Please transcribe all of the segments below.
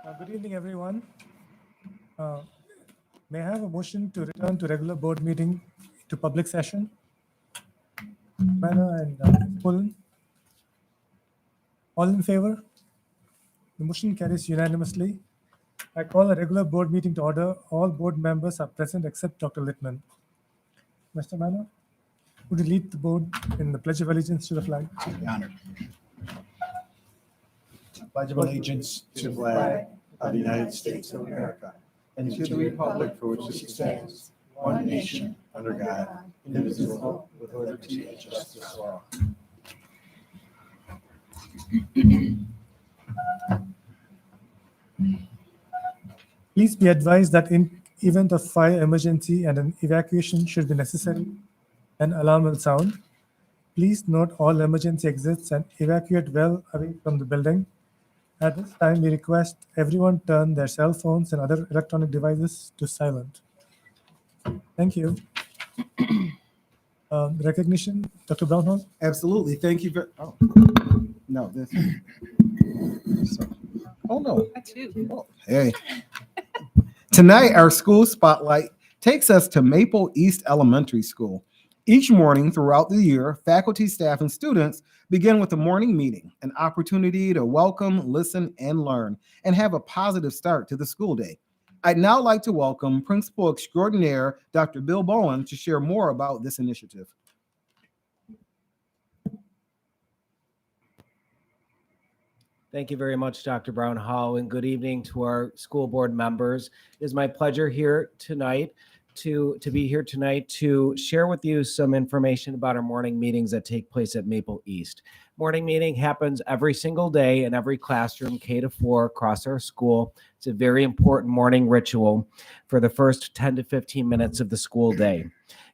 Good evening, everyone. Uh, May I have a motion to return to regular board meeting to public session? Manna and Pullen. All in favor? The motion carries unanimously. I call a regular board meeting to order. All board members are present except Dr. Littman. Mr. Manna, would you lead the board in the Pledge of Allegiance to the flag? Be honored. Pledge of allegiance to the flag of the United States of America and to the republic for which it stands, one nation, under God, indivisible, with liberty and justice for all. Please be advised that in event of fire emergency and an evacuation should be necessary, an alarm will sound. Please note all emergency exits and evacuate well away from the building. At this time, we request everyone turn their cell phones and other electronic devices to silent. Thank you. Recognition, Dr. Brownhall? Absolutely. Thank you very. Oh, no, this. Oh no. Oh, hey. Tonight, our school spotlight takes us to Maple East Elementary School. Each morning throughout the year, faculty, staff, and students begin with a morning meeting, an opportunity to welcome, listen, and learn, and have a positive start to the school day. I'd now like to welcome Principal Extraordinaire Dr. Bill Bowen to share more about this initiative. Thank you very much, Dr. Brown Hall, and good evening to our school board members. It is my pleasure here tonight to be here tonight to share with you some information about our morning meetings that take place at Maple East. Morning meeting happens every single day in every classroom, K to 4 across our school. It's a very important morning ritual for the first 10 to 15 minutes of the school day.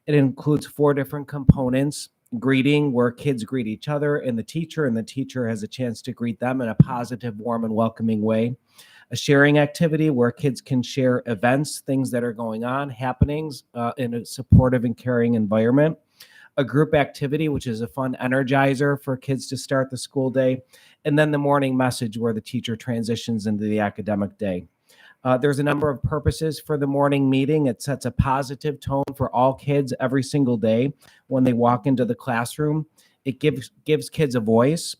It includes 4 different components: greeting, where kids greet each other and the teacher has a chance to greet them in a positive, warm, and welcoming way. A sharing activity where kids can share events, things that are going on, happenings in a supportive and caring environment. A group activity, which is a fun energizer for kids to start the school day. And then the morning message where the teacher transitions into the academic day. There's a number of purposes for the morning meeting. It sets a positive tone for all kids every single day when they walk into the classroom. It gives kids a voice.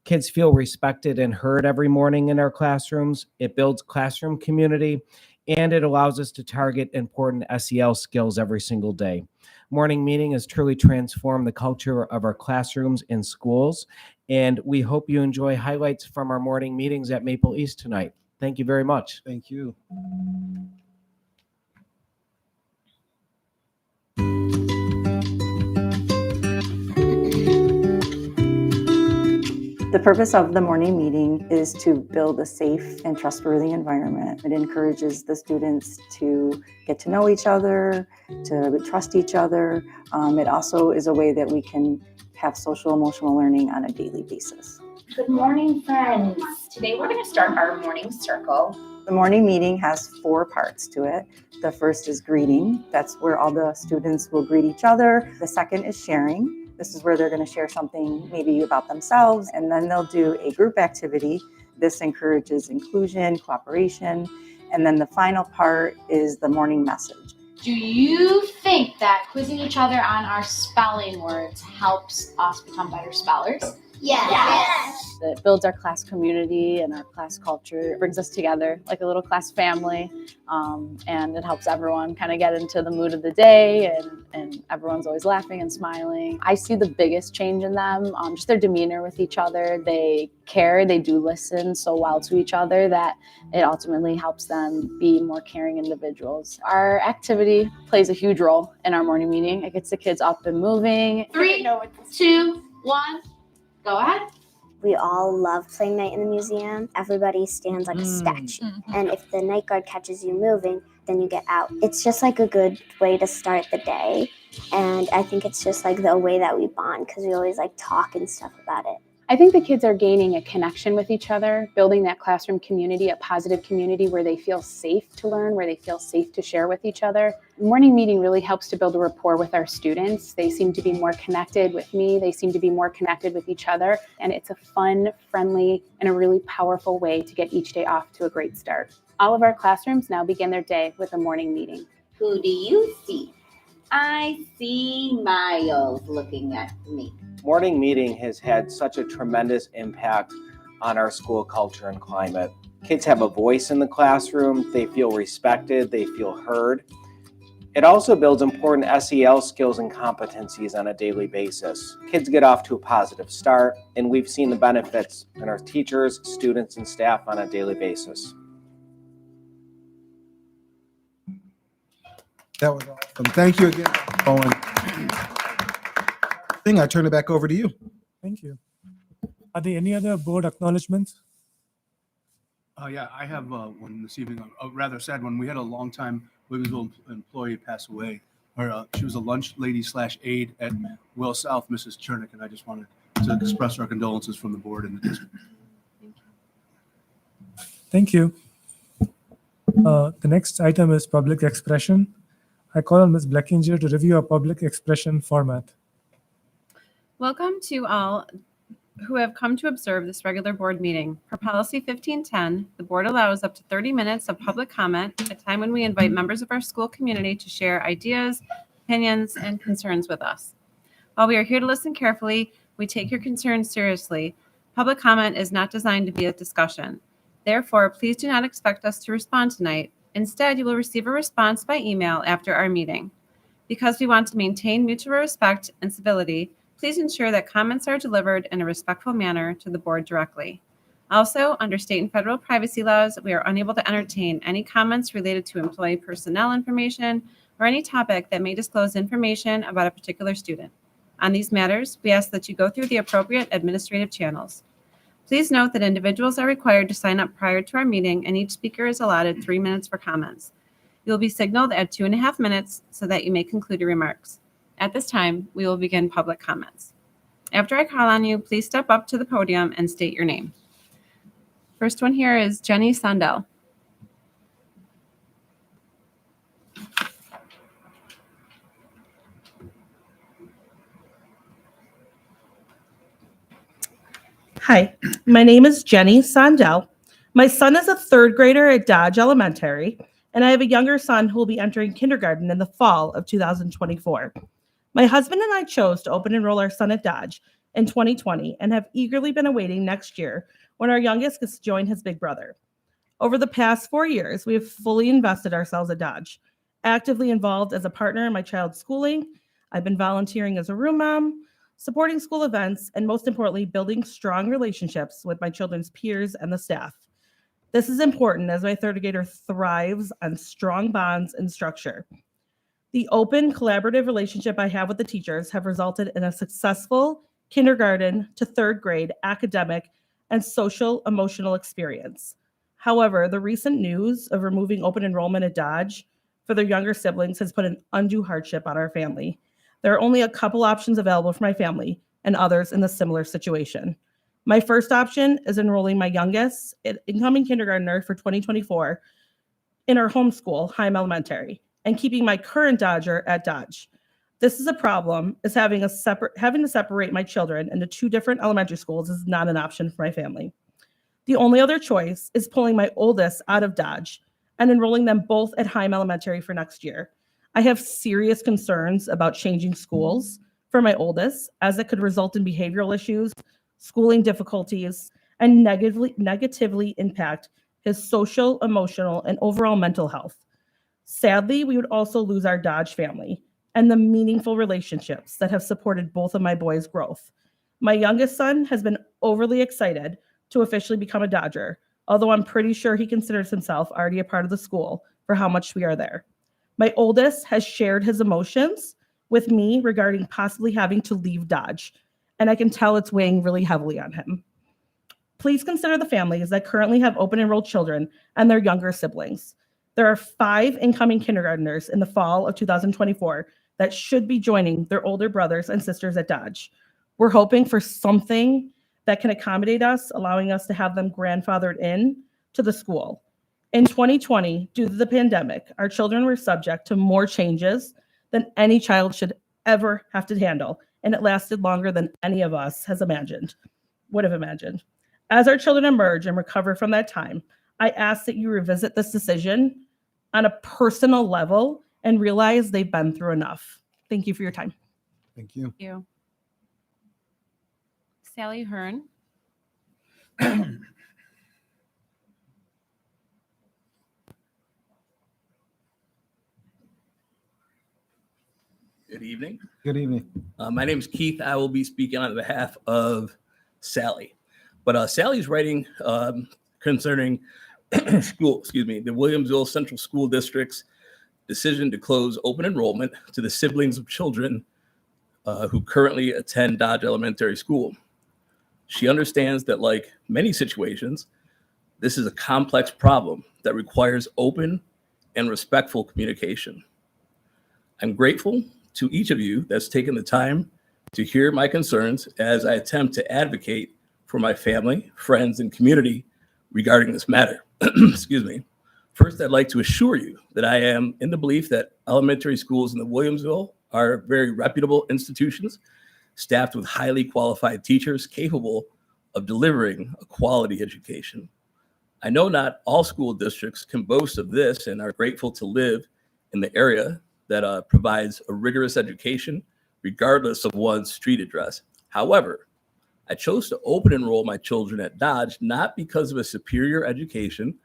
Kids feel respected and heard every morning in our classrooms. It builds classroom community, and it allows us to target important SEL skills every single day. Morning meeting has truly transformed the culture of our classrooms and schools, and we hope you enjoy highlights from our morning meetings at Maple East tonight. Thank you very much. Thank you. The purpose of the morning meeting is to build a safe and trustworthy environment. It encourages the students to get to know each other, to trust each other. It also is a way that we can have social emotional learning on a daily basis. Good morning, friends. Today we're going to start our morning circle. The morning meeting has 4 parts to it. The first is greeting. That's where all the students will greet each other. The second is sharing. This is where they're going to share something maybe about themselves, and then they'll do a group activity. This encourages inclusion, cooperation, and then the final part is the morning message. Do you think that quizzing each other on our spelling words helps us become better spellers? Yes. It builds our class community and our class culture. It brings us together like a little class family, and it helps everyone kind of get into the mood of the day, and everyone's always laughing and smiling. I see the biggest change in them, just their demeanor with each other. They care, they do listen so well to each other that it ultimately helps them be more caring individuals. Our activity plays a huge role in our morning meeting. It gets the kids up and moving. 3, 2, 1, go ahead. We all love playing night in the museum. Everybody stands like a statue. Mm-hmm. And if the night guard catches you moving, then you get out. It's just like a good way to start the day. And I think it's just like the way that we bond because we always like talk and stuff about it. I think the kids are gaining a connection with each other, building that classroom community, a positive community where they feel safe to learn, where they feel safe to share with each other. Morning meeting really helps to build a rapport with our students. They seem to be more connected with me. They seem to be more connected with each other. And it's a fun, friendly, and a really powerful way to get each day off to a great start. All of our classrooms now begin their day with a morning meeting. Who do you see? I see Miles looking at me. Morning meeting has had such a tremendous impact on our school culture and climate. Kids have a voice in the classroom, they feel respected, they feel heard. It also builds important SEL skills and competencies on a daily basis. Kids get off to a positive start, and we've seen the benefits in our teachers, students, and staff on a daily basis. That was awesome. Thank you again, Owen. I turn it back over to you. Thank you. Are there any other board acknowledgements? Yeah, I have one this evening, a rather sad one. We had a longtime Wigglesville employee pass away. She was a lunch lady / aide at Well South, Mrs. Chernick, and I just wanted to express our condolences from the board and the district. Thank you. The next item is public expression. I call on Ms. Blackinger to review our public expression format. Welcome to all who have come to observe this regular board meeting. Per policy 1510, the board allows up to 30 minutes of public comment, a time when we invite members of our school community to share ideas, opinions, and concerns with us. While we are here to listen carefully, we take your concerns seriously. Public comment is not designed to be a discussion. Therefore, please do not expect us to respond tonight. Instead, you will receive a response by email after our meeting. Because we want to maintain mutual respect and civility, please ensure that comments are delivered in a respectful manner to the board directly. Also, under state and federal privacy laws, we are unable to entertain any comments related to employee personnel information or any topic that may disclose information about a particular student. On these matters, we ask that you go through the appropriate administrative channels. Please note that individuals are required to sign up prior to our meeting, and each speaker is allotted 3 minutes for comments. You will be signaled at 2.5 minutes so that you may conclude your remarks. At this time, we will begin public comments. After I call on you, please step up to the podium and state your name. First one here is Jenny Sandell. Hi, my name is Jenny Sandell. My son is a 3rd grader at Dodge Elementary, and I have a younger son who will be entering kindergarten in the fall of 2024. My husband and I chose to open enroll our son at Dodge in 2020 and have eagerly been awaiting next year when our youngest gets to join his big brother. Over the past 4 years, we have fully invested ourselves at Dodge, actively involved as a partner in my child's schooling. I've been volunteering as a room mom, supporting school events, and most importantly, building strong relationships with my children's peers and the staff. This is important as my 3rd grader thrives on strong bonds and structure. The open, collaborative relationship I have with the teachers have resulted in a successful kindergarten to 3rd grade academic and social emotional experience. However, the recent news of removing open enrollment at Dodge for their younger siblings has put an undue hardship on our family. There are only a couple options available for my family and others in a similar situation. My first option is enrolling my youngest incoming kindergartner for 2024 in our homeschool, Heim Elementary, and keeping my current Dodger at Dodge. This is a problem, as having to separate my children into 2 different elementary schools is not an option for my family. The only other choice is pulling my oldest out of Dodge and enrolling them both at Heim Elementary for next year. I have serious concerns about changing schools for my oldest, as it could result in behavioral issues, schooling difficulties, and negatively impact his social, emotional, and overall mental health. Sadly, we would also lose our Dodge family and the meaningful relationships that have supported both of my boys' growth. My youngest son has been overly excited to officially become a Dodger, although I'm pretty sure he considers himself already a part of the school for how much we are there. My oldest has shared his emotions with me regarding possibly having to leave Dodge, and I can tell it's weighing really heavily on him. Please consider the families that currently have open enrolled children and their younger siblings. There are 5 incoming kindergartners in the fall of 2024 that should be joining their older brothers and sisters at Dodge. We're hoping for something that can accommodate us, allowing us to have them grandfathered in to the school. In 2020, due to the pandemic, our children were subject to more changes than any child should ever have to handle, and it lasted longer than any of us would have imagined. As our children emerge and recover from that time, I ask that you revisit this decision on a personal level and realize they've been through enough. Thank you for your time. Thank you. Thank you. Sally Hearn. Good evening. Good evening. My name is Keith. I will be speaking on behalf of Sally. But Sally's writing concerning the Williamsville Central School District's decision to close open enrollment to the siblings of children who currently attend Dodge Elementary School. She understands that, like many situations, this is a complex problem that requires open and respectful communication. I'm grateful to each of you that's taken the time to hear my concerns as I attempt to advocate for my family, friends, and community regarding this matter. Excuse me. First, I'd like to assure you that I am in the belief that elementary schools in the Williamsville are very reputable institutions, staffed with highly qualified teachers capable of delivering a quality education. I know not all school districts can boast of this and are grateful to live in the area that provides a rigorous education regardless of one's street address. However, I chose to open enroll my children at Dodge not because of a superior education,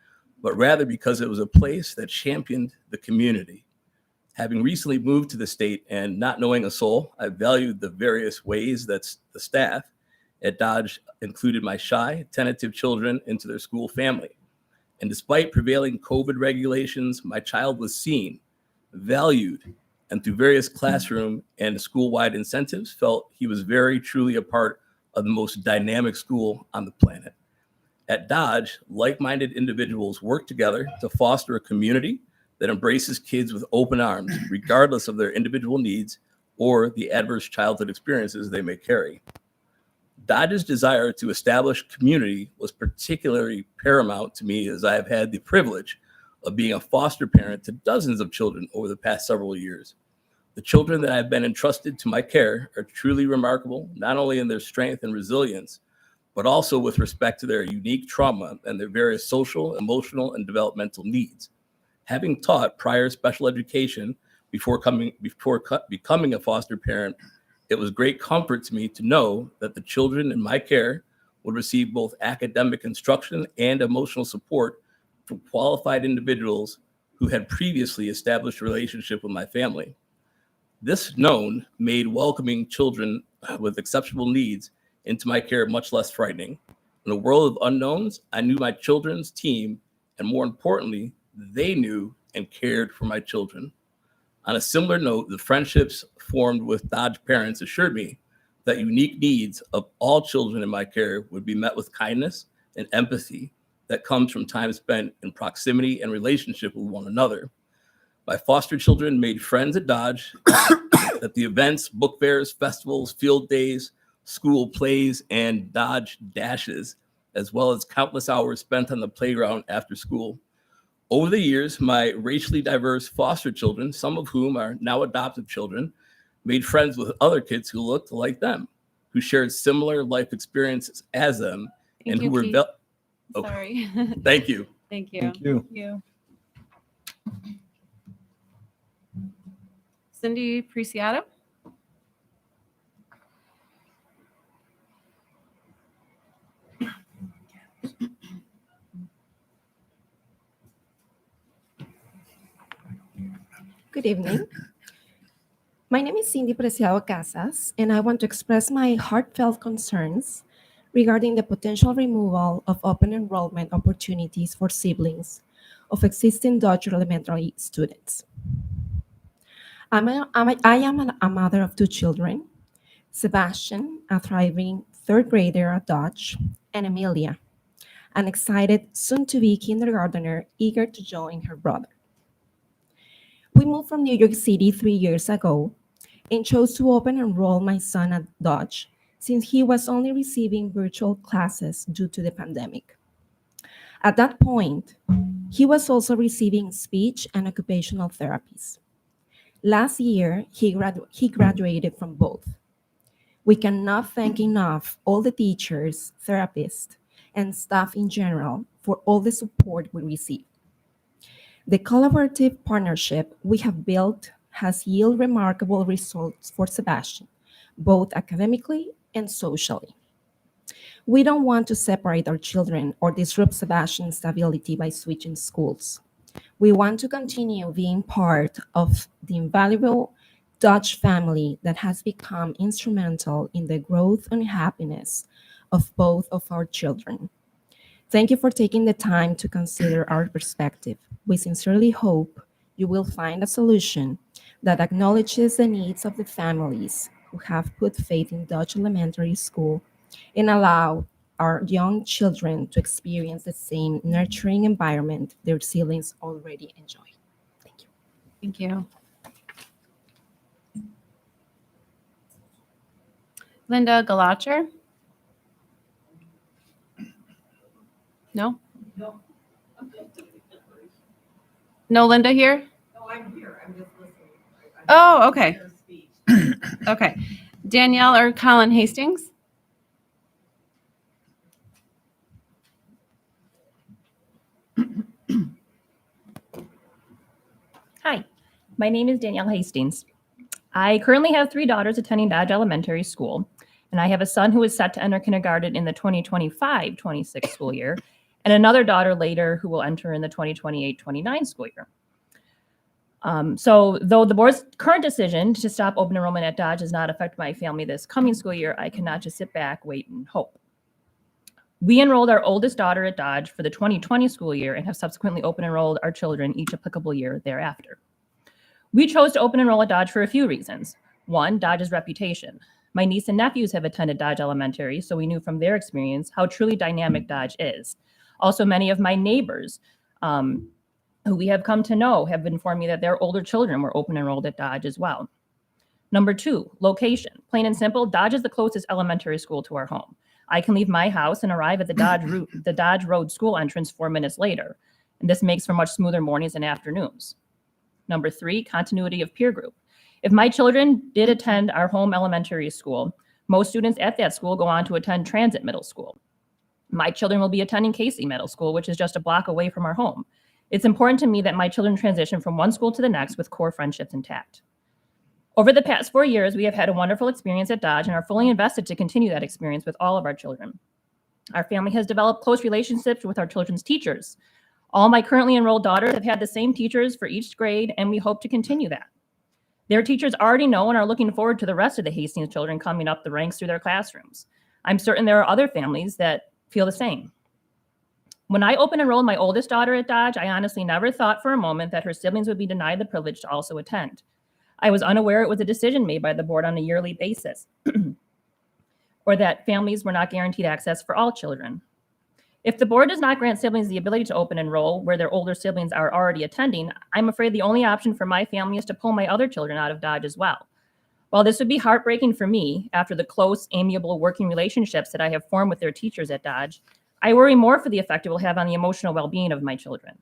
but rather because it was a place that championed the community. Having recently moved to the state and not knowing a soul, I valued the various ways that the staff at Dodge included my shy, tentative children into their school family. And despite prevailing COVID regulations, my child was seen, valued, and through various classroom and school-wide incentives, felt he was very truly a part of the most dynamic school on the planet. At Dodge, like-minded individuals work together to foster a community that embraces kids with open arms, regardless of their individual needs or the adverse childhood experiences they may carry. Dodge's desire to establish community was particularly paramount to me, as I have had the privilege of being a foster parent to dozens of children over the past several years. The children that I've been entrusted to my care are truly remarkable, not only in their strength and resilience, but also with respect to their unique trauma and their various social, emotional, and developmental needs. Having taught prior special education before becoming a foster parent, it was great comfort to me to know that the children in my care would receive both academic instruction and emotional support from qualified individuals who had previously established a relationship with my family. This known made welcoming children with exceptional needs into my care much less frightening. In a world of unknowns, I knew my children's team, and more importantly, they knew and cared for my children. On a similar note, the friendships formed with Dodge parents assured me that unique needs of all children in my care would be met with kindness and empathy that comes from time spent in proximity and relationship with one another. My foster children made friends at Dodge at the events, book fairs, festivals, field days, school plays, and Dodge dashes, as well as countless hours spent on the playground after school. Over the years, my racially diverse foster children, some of whom are now adopted children, made friends with other kids who looked like them, who shared similar life experiences as them, and who were Sorry. Thank you. Thank you. Thank you. Thank you. Cindy Preciado. Good evening. My name is Cindy Preciado Casas, and I want to express my heartfelt concerns regarding the potential removal of open enrollment opportunities for siblings of existing Dodge Elementary students. I am a mother of two children, Sebastian, a thriving third grader at Dodge, and Emilia, an excited soon-to-be kindergartner eager to join her brother. We moved from New York City 3 years ago and chose to open enroll my son at Dodge since he was only receiving virtual classes due to the pandemic. At that point, he was also receiving speech and occupational therapies. Last year, he graduated from both. We cannot thank enough all the teachers, therapists, and staff in general for all the support we received. The collaborative partnership we have built has yielded remarkable results for Sebastian, both academically and socially. We don't want to separate our children or disrupt Sebastian's stability by switching schools. We want to continue being part of the invaluable Dutch family that has become instrumental in the growth and happiness of both of our children. Thank you for taking the time to consider our perspective. We sincerely hope you will find a solution that acknowledges the needs of the families who have put faith in Dutch Elementary School and allow our young children to experience the same nurturing environment their siblings already enjoy. Thank you. Thank you. Linda Galacher? No? No Linda here? No, I'm here. I'm just listening. Oh, okay. Okay. Danielle or Colin Hastings? Hi, my name is Danielle Hastings. I currently have 3 daughters attending Dodge Elementary School, and I have a son who is set to enter kindergarten in the 2025-26 school year, and another daughter later who will enter in the 2028-29 school year. So though the board's current decision to stop open enrollment at Dodge does not affect my family this coming school year, I cannot just sit back, wait, and hope. We enrolled our oldest daughter at Dodge for the 2020 school year and have subsequently open enrolled our children each applicable year thereafter. We chose to open enroll at Dodge for a few reasons. One, Dodge's reputation. My niece and nephews have attended Dodge Elementary, so we knew from their experience how truly dynamic Dodge is. Also, many of my neighbors who we have come to know have informed me that their older children were open enrolled at Dodge as well. Number 2, location. Plain and simple, Dodge is the closest elementary school to our home. I can leave my house and arrive at the Dodge Road school entrance 4 minutes later, and this makes for much smoother mornings and afternoons. Number 3, continuity of peer group. If my children did attend our home elementary school, most students at that school go on to attend Transit Middle School. My children will be attending Casey Middle School, which is just a block away from our home. It's important to me that my children transition from one school to the next with core friendships intact. Over the past 4 years, we have had a wonderful experience at Dodge and are fully invested to continue that experience with all of our children. Our family has developed close relationships with our children's teachers. All my currently enrolled daughters have had the same teachers for each grade, and we hope to continue that. Their teachers already know and are looking forward to the rest of the Hastings children coming up the ranks through their classrooms. I'm certain there are other families that feel the same. When I open enrolled my oldest daughter at Dodge, I honestly never thought for a moment that her siblings would be denied the privilege to also attend. I was unaware it was a decision made by the board on a yearly basis, or that families were not guaranteed access for all children. If the board does not grant siblings the ability to open enroll where their older siblings are already attending, I'm afraid the only option for my family is to pull my other children out of Dodge as well. While this would be heartbreaking for me after the close, amiable working relationships that I have formed with their teachers at Dodge, I worry more for the effect it will have on the emotional well-being of my children.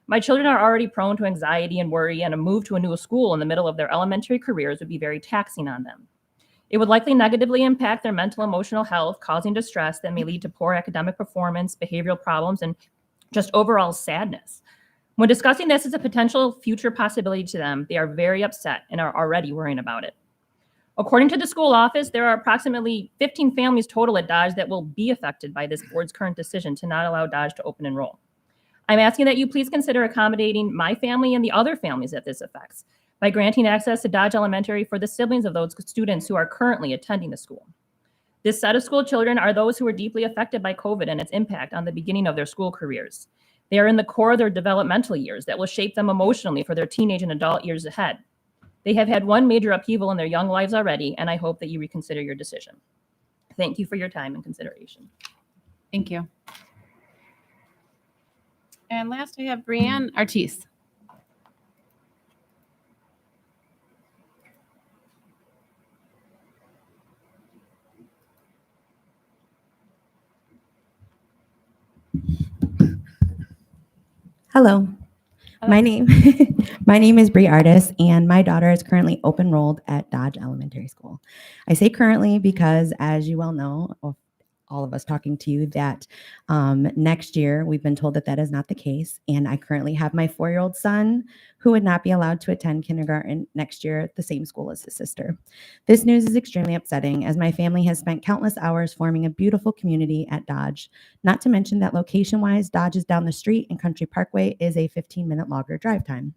My children are already prone to anxiety and worry, and a move to a new school in the middle of their elementary careers would be very taxing on them. It would likely negatively impact their mental and emotional health, causing distress that may lead to poor academic performance, behavioral problems, and just overall sadness. When discussing this as a potential future possibility to them, they are very upset and are already worrying about it. According to the school office, there are approximately 15 families total at Dodge that will be affected by this board's current decision to not allow Dodge to open enroll. I'm asking that you please consider accommodating my family and the other families that this affects by granting access to Dodge Elementary for the siblings of those students who are currently attending the school. This set of school children are those who are deeply affected by COVID and its impact on the beginning of their school careers. They are in the core of their developmental years that will shape them emotionally for their teenage and adult years ahead. They have had one major upheaval in their young lives already, and I hope that you reconsider your decision. Thank you for your time and consideration. Thank you. And last, I have Brianne Artis. Hello. My name my name is Bree Artis, and my daughter is currently open enrolled at Dodge Elementary School. I say currently because, as you well know, all of us talking to you, that next year we've been told that that is not the case, and I currently have my 4-year-old son who would not be allowed to attend kindergarten next year at the same school as his sister. This news is extremely upsetting, as my family has spent countless hours forming a beautiful community at Dodge. Not to mention that location-wise, Dodge is down the street and Country Parkway is a 15-minute longer drive time.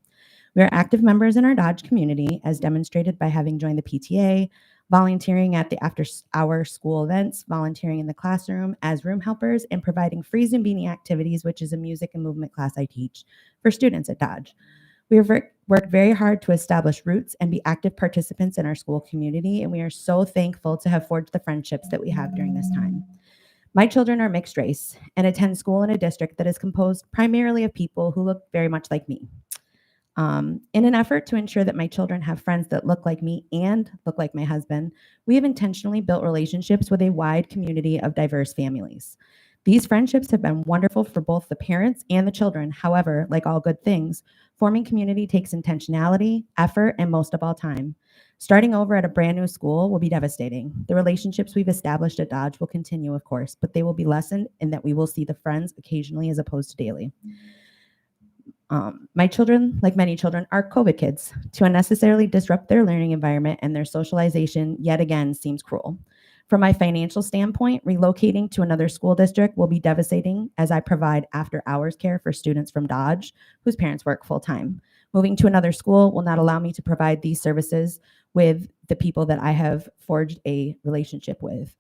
We are active members in our Dodge community, as demonstrated by having joined the PTA, volunteering at the after-hour school events, volunteering in the classroom as room helpers, and providing free Zumbini activities, which is a music and movement class I teach for students at Dodge. We have worked very hard to establish roots and be active participants in our school community, and we are so thankful to have forged the friendships that we have during this time. My children are mixed race and attend school in a district that is composed primarily of people who look very much like me. In an effort to ensure that my children have friends that look like me and look like my husband, we have intentionally built relationships with a wide community of diverse families. These friendships have been wonderful for both the parents and the children. However, like all good things, forming community takes intentionality, effort, and most of all, time. Starting over at a brand new school will be devastating. The relationships we've established at Dodge will continue, of course, but they will be lessened in that we will see the friends occasionally as opposed to daily. My children, like many children, are COVID kids. To unnecessarily disrupt their learning environment and their socialization yet again seems cruel. From my financial standpoint, relocating to another school district will be devastating, as I provide after-hours care for students from Dodge whose parents work full-time. Moving to another school will not allow me to provide these services with the people that I have forged a relationship with.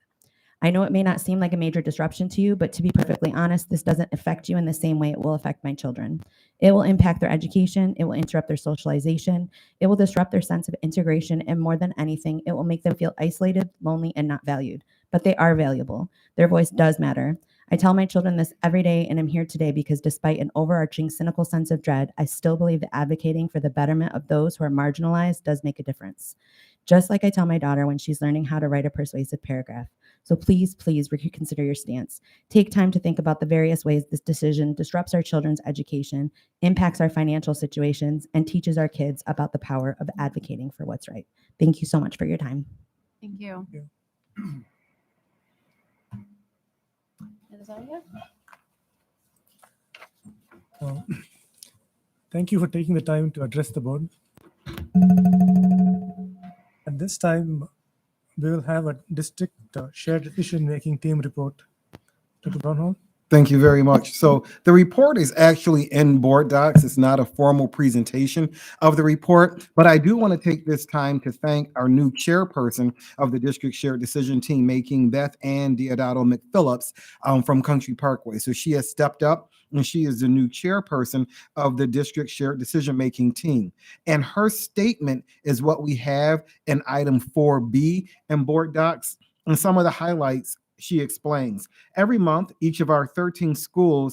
I know it may not seem like a major disruption to you, but to be perfectly honest, this doesn't affect you in the same way it will affect my children. It will impact their education, it will interrupt their socialization, it will disrupt their sense of integration, and more than anything, it will make them feel isolated, lonely, and not valued. But they are valuable. Their voice does matter. I tell my children this every day, and I'm here today because despite an overarching cynical sense of dread, I still believe that advocating for the betterment of those who are marginalized does make a difference. Just like I tell my daughter when she's learning how to write a persuasive paragraph. So please, please reconsider your stance. Take time to think about the various ways this decision disrupts our children's education, impacts our financial situations, and teaches our kids about the power of advocating for what's right. Thank you so much for your time. Thank you. Thank you for taking the time to address the board. At this time, we will have a district shared decision-making team report. Dr. Brownhall? Thank you very much. So the report is actually in board docs. It's not a formal presentation of the report, but I do want to take this time to thank our new chairperson of the district shared decision team making, Beth Ann Diodato McPhillips from Country Parkway. So she has stepped up and she is the new chairperson of the district shared decision making team. And her statement is what we have in item 4B in board docs. And some of the highlights she explains. Every month, each of our 13 school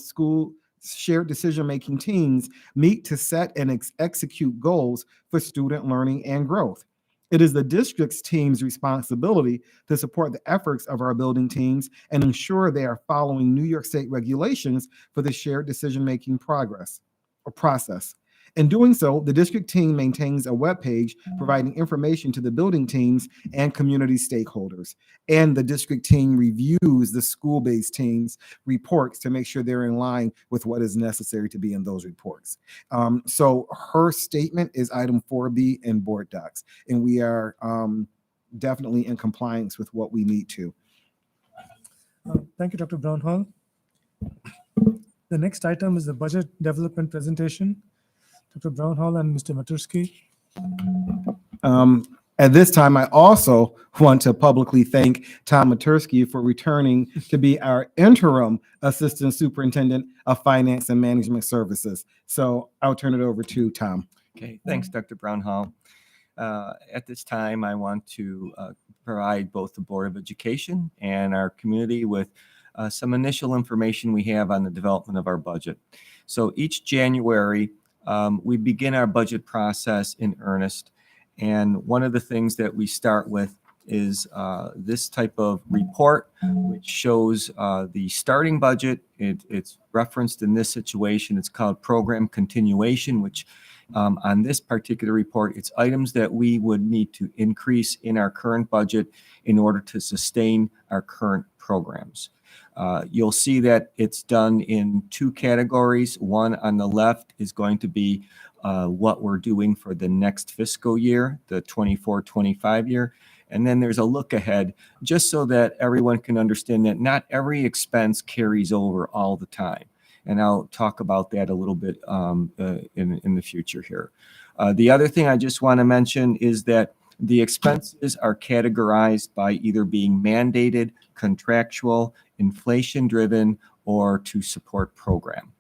shared decision-making teams meet to set and execute goals for student learning and growth. It is the district's team's responsibility to support the efforts of our building teams and ensure they are following New York State regulations for the shared decision-making process. In doing so, the district team maintains a webpage providing information to the building teams and community stakeholders. And the district team reviews the school-based team's reports to make sure they're in line with what is necessary to be in those reports. So her statement is item 4B in board docs, and we are definitely in compliance with what we need to. Thank you, Dr. Brownhall. The next item is the budget development presentation. Dr. Brownhall and Mr. Matursky. At this time, I also want to publicly thank Tom Matursky for returning to be our interim Assistant Superintendent of Finance and Management Services. So I'll turn it over to Tom. Okay, thanks, Dr. Brownhall. At this time, I want to provide both the Board of Education and our community with some initial information we have on the development of our budget. So each January, we begin our budget process in earnest. And one of the things that we start with is this type of report, which shows the starting budget. It's referenced in this situation. It's called program continuation, which on this particular report, it's items that we would need to increase in our current budget in order to sustain our current programs. You'll see that it's done in two categories. One on the left is going to be what we're doing for the next fiscal year, the 24-25 year. And then there's a look ahead, just so that everyone can understand that not every expense carries over all the time. And I'll talk about that a little bit in the future here. The other thing I just want to mention is that the expenses are categorized by either being mandated, contractual, inflation-driven, or to support program.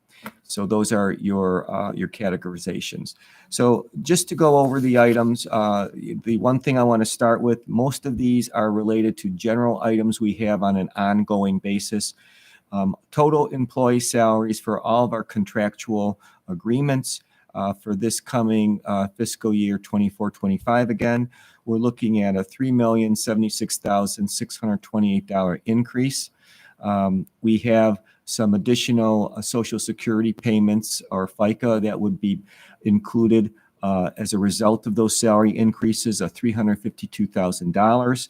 So those are your categorizations. So just to go over the items, the one thing I want to start with, most of these are related to general items we have on an ongoing basis. Total employee salaries for all of our contractual agreements for this coming fiscal year 24-25. Again, we're looking at a $3,076,628 increase. We have some additional Social Security payments or FICA that would be included as a result of those salary increases of $352,000.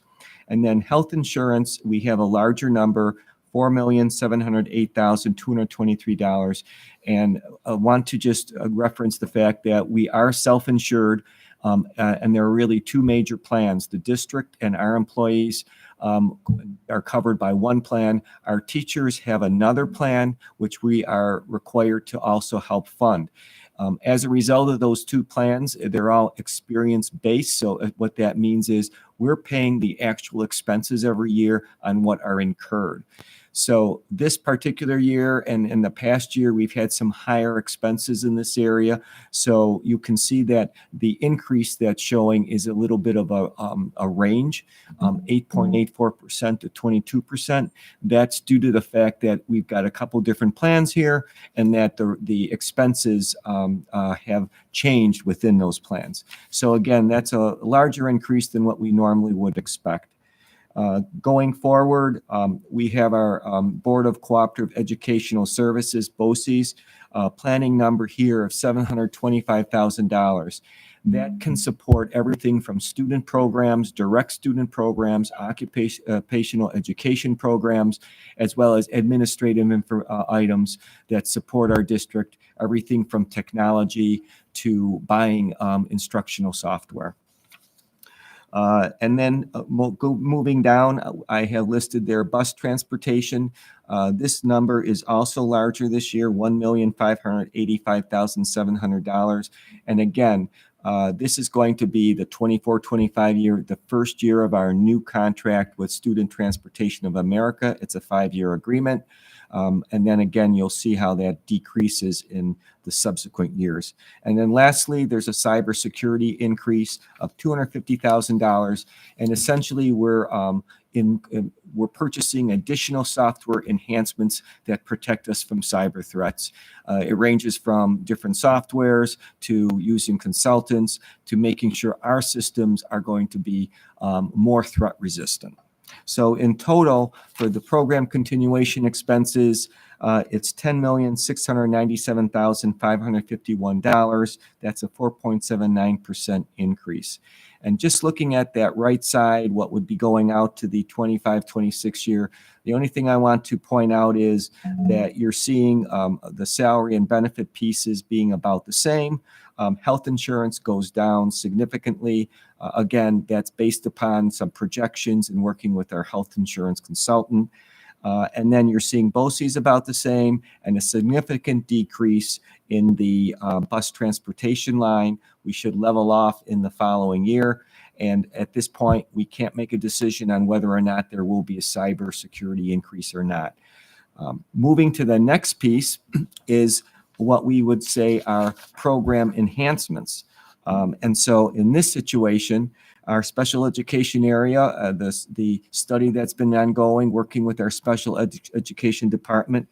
And then health insurance, we have a larger number, $4,708,223. And I want to just reference the fact that we are self-insured, and there are really two major plans. The district and our employees are covered by one plan. Our teachers have another plan, which we are required to also help fund. As a result of those two plans, they're all experience-based. So what that means is we're paying the actual expenses every year on what are incurred. So this particular year and in the past year, we've had some higher expenses in this area. So you can see that the increase that's showing is a little bit of a range, 8.84% to 22%. That's due to the fact that we've got a couple different plans here and that the expenses have changed within those plans. So again, that's a larger increase than what we normally would expect. Going forward, we have our Board of Cooperative Educational Services, BOCES, planning number here of $725,000. That can support everything from student programs, direct student programs, occupational education programs, as well as administrative items that support our district, everything from technology to buying instructional software. And then moving down, I have listed there bus transportation. This number is also larger this year, $1,585,700. And again, this is going to be the 24-25 year, the first year of our new contract with Student Transportation of America. It's a 5-year agreement. And then again, you'll see how that decreases in the subsequent years. And then lastly, there's a cybersecurity increase of $250,000. And essentially, we're purchasing additional software enhancements that protect us from cyber threats. It ranges from different softwares to using consultants to making sure our systems are going to be more threat resistant. So in total, for the program continuation expenses, it's $10,697,551. That's a 4.79% increase. And just looking at that right side, what would be going out to the 25-26 year, the only thing I want to point out is that you're seeing the salary and benefit pieces being about the same. Health insurance goes down significantly. Again, that's based upon some projections and working with our health insurance consultant. And then you're seeing BOCES about the same and a significant decrease in the bus transportation line. We should level off in the following year. And at this point, we can't make a decision on whether or not there will be a cybersecurity increase or not. Moving to the next piece is what we would say are program enhancements. And so in this situation, our special education area, the study that's been ongoing, working with our special education department,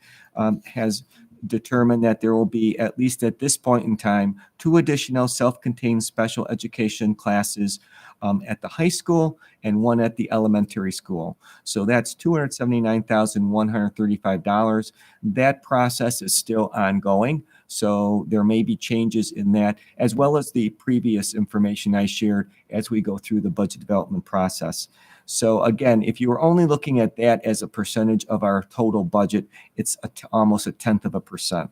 has determined that there will be, at least at this point in time, 2 additional self-contained special education classes at the high school and 1 at the elementary school. So that's $279,135. That process is still ongoing. So there may be changes in that, as well as the previous information I shared as we go through the budget development process. So again, if you were only looking at that as a percentage of our total budget, it's almost 0.1%.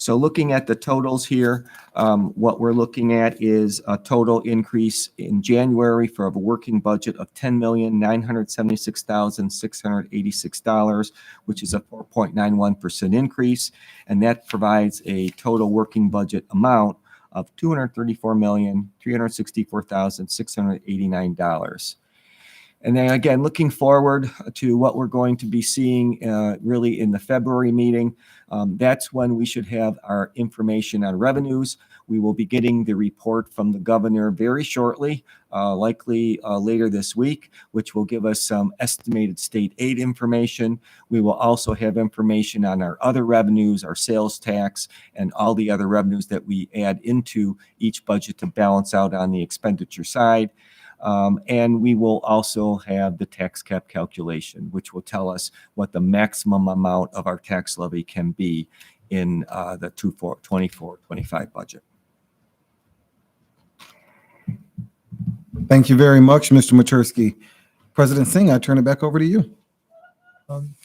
So looking at the totals here, what we're looking at is a total increase in January for a working budget of $10,976,686, which is a 4.91% increase. And that provides a total working budget amount of $234,364,689. And then again, looking forward to what we're going to be seeing really in the February meeting, that's when we should have our information on revenues. We will be getting the report from the governor very shortly, likely later this week, which will give us some estimated state aid information. We will also have information on our other revenues, our sales tax, and all the other revenues that we add into each budget to balance out on the expenditure side. And we will also have the tax cap calculation, which will tell us what the maximum amount of our tax levy can be in the 24-25 budget. Thank you very much, Mr. Machersky. President Singh, I turn it back over to you.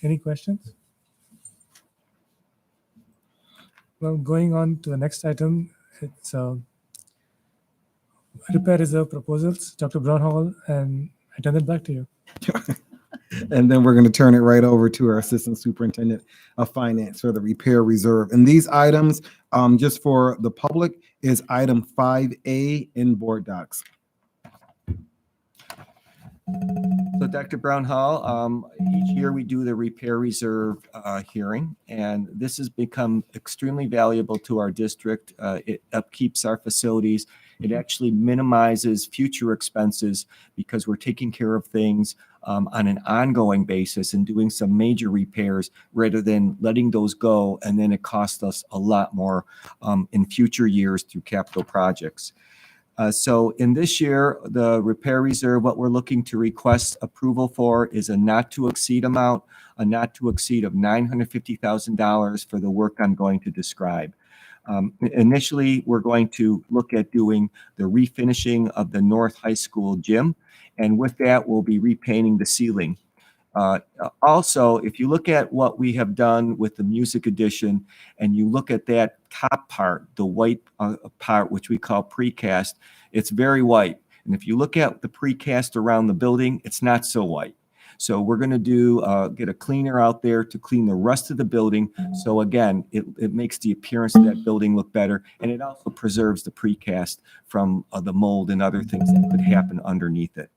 Any questions? Well, going on to the next item, it's repair reserve proposals. Dr. Brownhall, and I turn it back to you. And then we're going to turn it right over to our Assistant Superintendent of Finance for the repair reserve. And these items, just for the public, is item 5A in board docs. So Dr. Brownhall, each year we do the repair reserve hearing, and this has become extremely valuable to our district. It upkeeps our facilities. It actually minimizes future expenses because we're taking care of things on an ongoing basis and doing some major repairs rather than letting those go, and then it costs us a lot more in future years through capital projects. So in this year, the repair reserve, what we're looking to request approval for is a not to exceed amount, a not to exceed of $950,000 for the work I'm going to describe. Initially, we're going to look at doing the refinishing of the North High School gym, and with that, we'll be repainting the ceiling. Also, if you look at what we have done with the music addition, and you look at that top part, the white part, which we call precast, it's very white. And if you look at the precast around the building, it's not so white. So we're going to get a cleaner out there to clean the rest of the building. So again, it makes the appearance of that building look better, and it also preserves the precast from the mold and other things that could happen underneath it.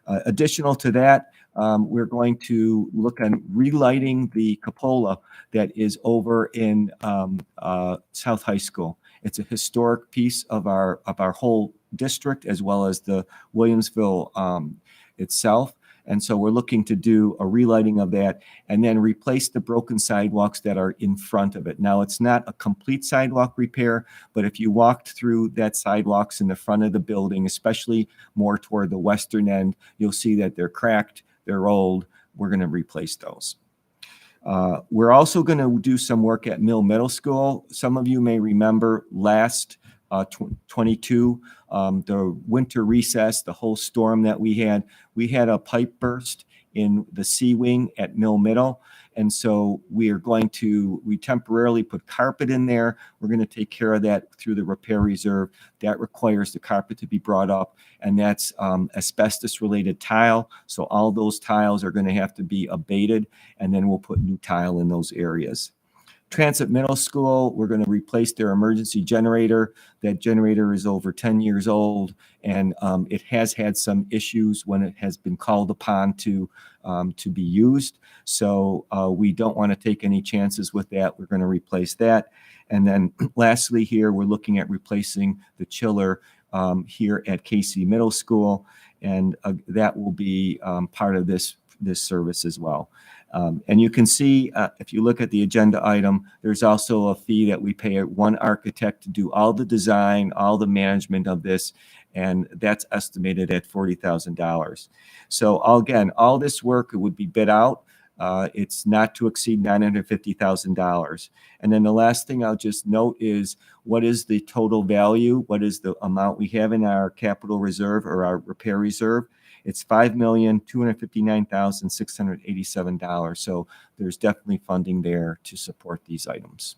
Additional to that, we're going to look at relighting the cupola that is over in South High School. It's a historic piece of our whole district, as well as the Williamsville itself. And so we're looking to do a relighting of that and then replace the broken sidewalks that are in front of it. Now, it's not a complete sidewalk repair, but if you walked through that sidewalks in the front of the building, especially more toward the western end, you'll see that they're cracked, they're old. We're going to replace those. We're also going to do some work at Mill Middle School. Some of you may remember last 22, the winter recess, the whole storm that we had a pipe burst in the C wing at Mill Middle. And so we temporarily put carpet in there. We're going to take care of that through the repair reserve. That requires the carpet to be brought up, and that's asbestos related tile. So all those tiles are going to have to be abated, and then we'll put new tile in those areas. Transit Middle School, we're going to replace their emergency generator. That generator is over 10 years old, and it has had some issues when it has been called upon to be used. So we don't want to take any chances with that. We're going to replace that. And then lastly here, we're looking at replacing the chiller here at Casey Middle School, and that will be part of this service as well. And you can see, if you look at the agenda item, there's also a fee that we pay one architect to do all the design, all the management of this, and that's estimated at $40,000. So again, all this work would be bid out. It's not to exceed $950,000. And then the last thing I'll just note is, what is the total value? What is the amount we have in our capital reserve or our repair reserve? It's $5,259,687. So there's definitely funding there to support these items.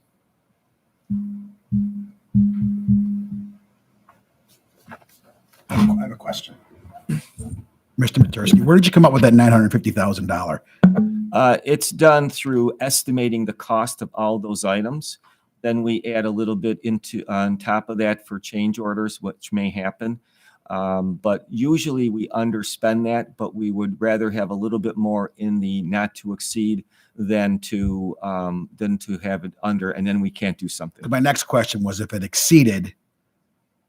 I have a question. Mr. Matursky, where did you come up with that $950,000? It's done through estimating the cost of all those items. Then we add a little bit into on top of that for change orders, which may happen. But usually we underspend that, but we would rather have a little bit more in the not to exceed than to have it under, and then we can't do something. My next question was, if it exceeded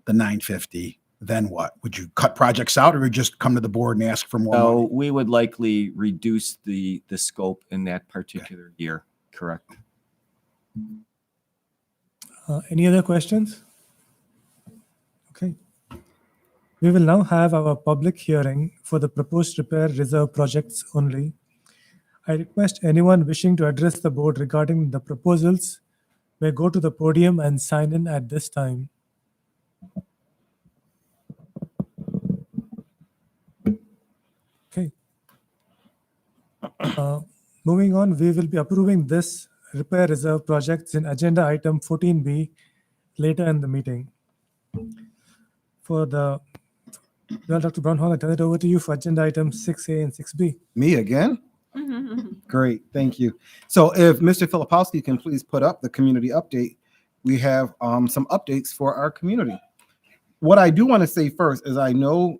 the 950, then what? Would you cut projects out, or would you just come to the board and ask for more So money? we would likely reduce the scope in that particular year. Correct. Any other questions? Okay. We will now have our public hearing for the proposed repair reserve projects only. I request anyone wishing to address the board regarding the proposals may go to the podium and sign in at this time. Okay. Moving on, we will be approving this repair reserve projects in agenda item 14B later in the meeting. Well, Dr. Brownhall, I turn it over to you for agenda items 6A and 6B. Me again? Great, thank you. So if Mr. Filipowski can please put up the community update, we have some updates for our community. What I do want to say first is I know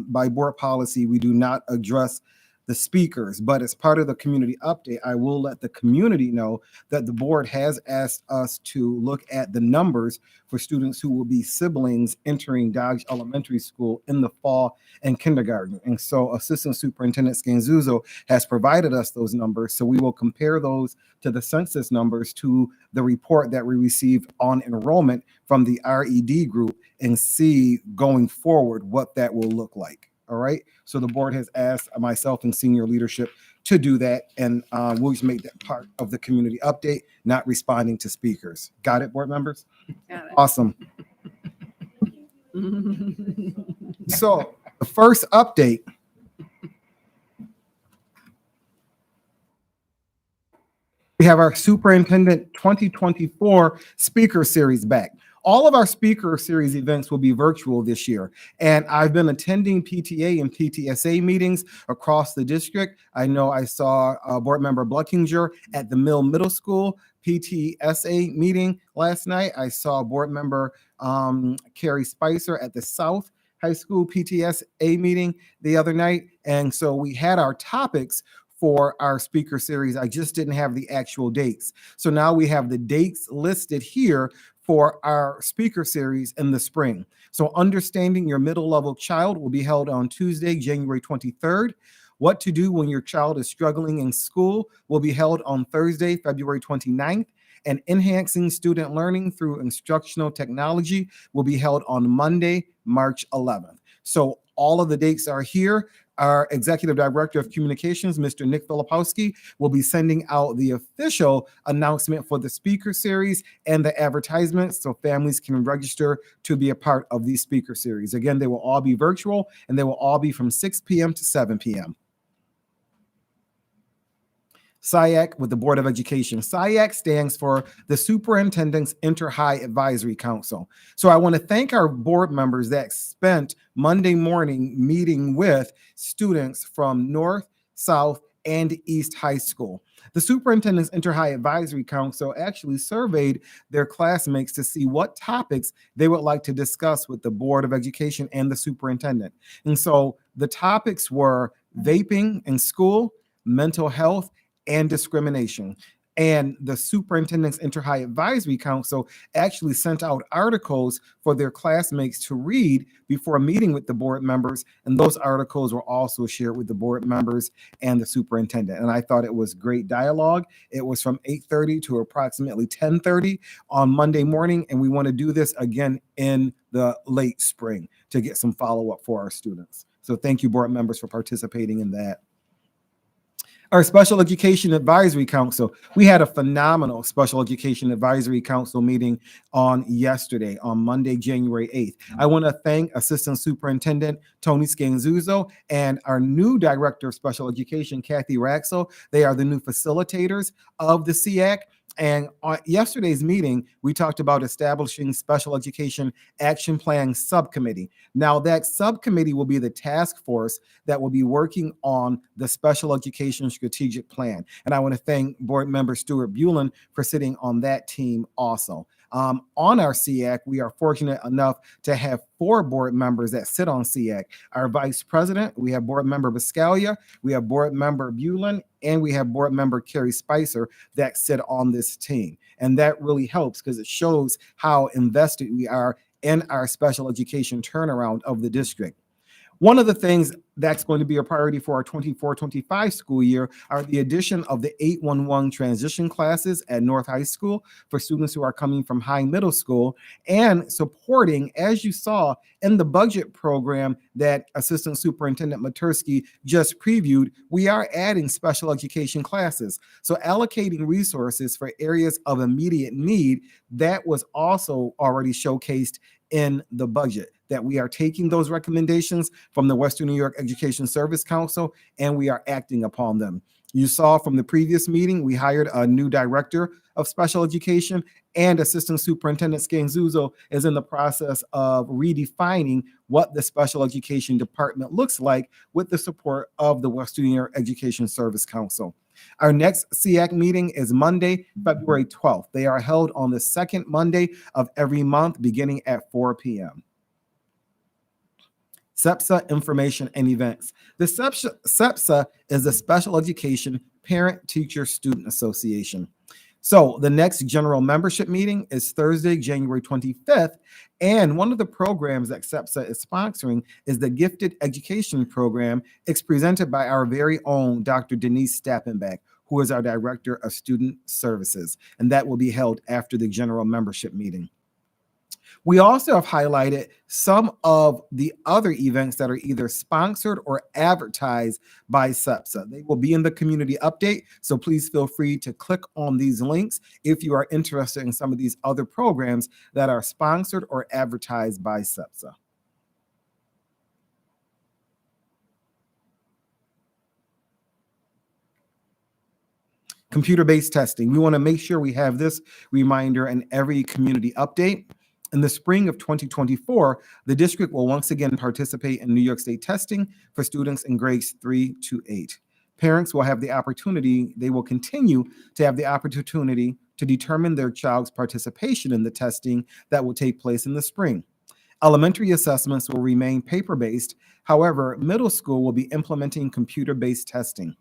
by board policy, we do not address the speakers, but as part of the community update, I will let the community know that the board has asked us to look at the numbers for students who will be siblings entering Dodge Elementary School in the fall and kindergarten. And so Assistant Superintendent Scanzuzo has provided us those numbers. So we will compare those to the census numbers to the report that we received on enrollment from the RED group and see going forward what that will look like. All right. So the board has asked myself and senior leadership to do that. And we'll just make that part of the community update, not responding to speakers. Got it, board members? Got it. Awesome. So the first update. We have our Superintendent 2024 Speaker Series back. All of our Speaker Series events will be virtual this year, and I've been attending PTA and PTSA meetings across the district. I know I saw Board Member Bluckinger at the Mill Middle School PTSA meeting last night. I saw Board Member Carrie Spicer at the South High School PTSA meeting the other night, and so we had our topics for our speaker series. I just didn't have the actual dates. So now we have the dates listed here for our speaker series in the spring. So Understanding Your Middle Level Child will be held on Tuesday, January 23rd. What to Do When Your Child is Struggling in School will be held on Thursday, February 29th. And Enhancing Student Learning Through Instructional Technology will be held on Monday, March 11th. So all of the dates are here. Our Executive Director of Communications, Mr. Nick Filipowski, will be sending out the official announcement for the speaker series and the advertisements so families can register to be a part of these speaker series. Again, they will all be virtual and they will all be from 6 p.m. to 7 p.m. SIAC with the Board of Education. SIAC stands for the Superintendent's Inter-High Advisory Council. So I want to thank our board members that spent Monday morning meeting with students from North, South, and East High School. The Superintendent's Inter-High Advisory Council actually surveyed their classmates to see what topics they would like to discuss with the Board of Education and the superintendent. And so the topics were vaping in school, mental health, and discrimination. And the Superintendent's Inter-High Advisory Council actually sent out articles for their classmates to read before meeting with the board members. And those articles were also shared with the board members and the superintendent. And I thought it was great dialogue. It was from 8:30 to approximately 10:30 on Monday morning. And we want to do this again in the late spring to get some follow-up for our students. So thank you, board members, for participating in that. Our Special Education Advisory Council, we had a phenomenal Special Education Advisory Council meeting on yesterday, on Monday, January 8th. I want to thank Assistant Superintendent Tony Scanzuzo and our new Director of Special Education, Kathy Raxel. They are the new facilitators of the SEAC. And on yesterday's meeting, we talked about establishing Special Education Action Plan Subcommittee. Now, that subcommittee will be the task force that will be working on the Special Education Strategic Plan. And I want to thank Board Member Stuart Bulin for sitting on that team also. On our SEAC, we are fortunate enough to have 4 board members that sit on SEAC. Our Vice President, we have Board Member Biscaglia, we have Board Member Bulin, and we have Board Member Carrie Spicer that sit on this team. And that really helps because it shows how invested we are in our special education turnaround of the district. One of the things that's going to be a priority for our 24-25 school year are the addition of the 811 transition classes at North High School for students who are coming from high middle school, and supporting, as you saw in the budget program that Assistant Superintendent Matursky just previewed, we are adding special education classes. So allocating resources for areas of immediate need, that was also already showcased in the budget, that we are taking those recommendations from the Western New York Education Service Council and we are acting upon them. You saw from the previous meeting, we hired a new director of special education, and Assistant Superintendent Scanzuzo is in the process of redefining what the special education department looks like with the support of the Western New York Education Service Council. Our next SEAC meeting is Monday, February 12th. They are held on the second Monday of every month, beginning at 4 p.m. SEPSA information and events. The SEPSA is the Special Education Parent Teacher Student Association. So the next general membership meeting is Thursday, January 25th. And one of the programs that SEPSA is sponsoring is the Gifted Education Program. It's presented by our very own Dr. Denise Stappenbeck, who is our Director of Student Services. And that will be held after the general membership meeting. We also have highlighted some of the other events that are either sponsored or advertised by SEPSA. They will be in the community update, so please feel free to click on these links if you are interested in some of these other programs that are sponsored or advertised by SEPSA. Computer-based testing. We want to make sure we have this reminder in every community update. In the spring of 2024, the district will once again participate in New York State testing for students in grades 3 to 8. Parents will have the opportunity, they will continue to have the opportunity to determine their child's participation in the testing that will take place in the spring. Elementary assessments will remain paper-based. However, middle school will be implementing computer-based testing.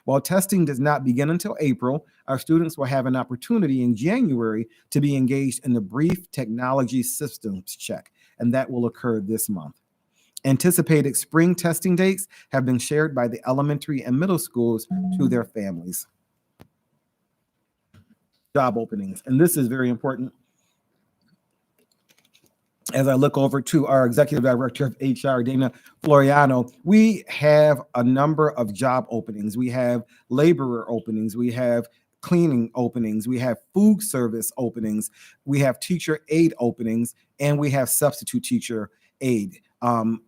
While testing does not begin until April, our students will have an opportunity in January to be engaged in the brief technology systems check, and that will occur this month. Anticipated spring testing dates have been shared by the elementary and middle schools to their families. Job openings, and this is very important. As I look over to our Executive Director of HR, Dana Floriano, we have a number of job openings. We have laborer openings. We have cleaning openings. We have food service openings. We have teacher aide openings, and we have substitute teacher aide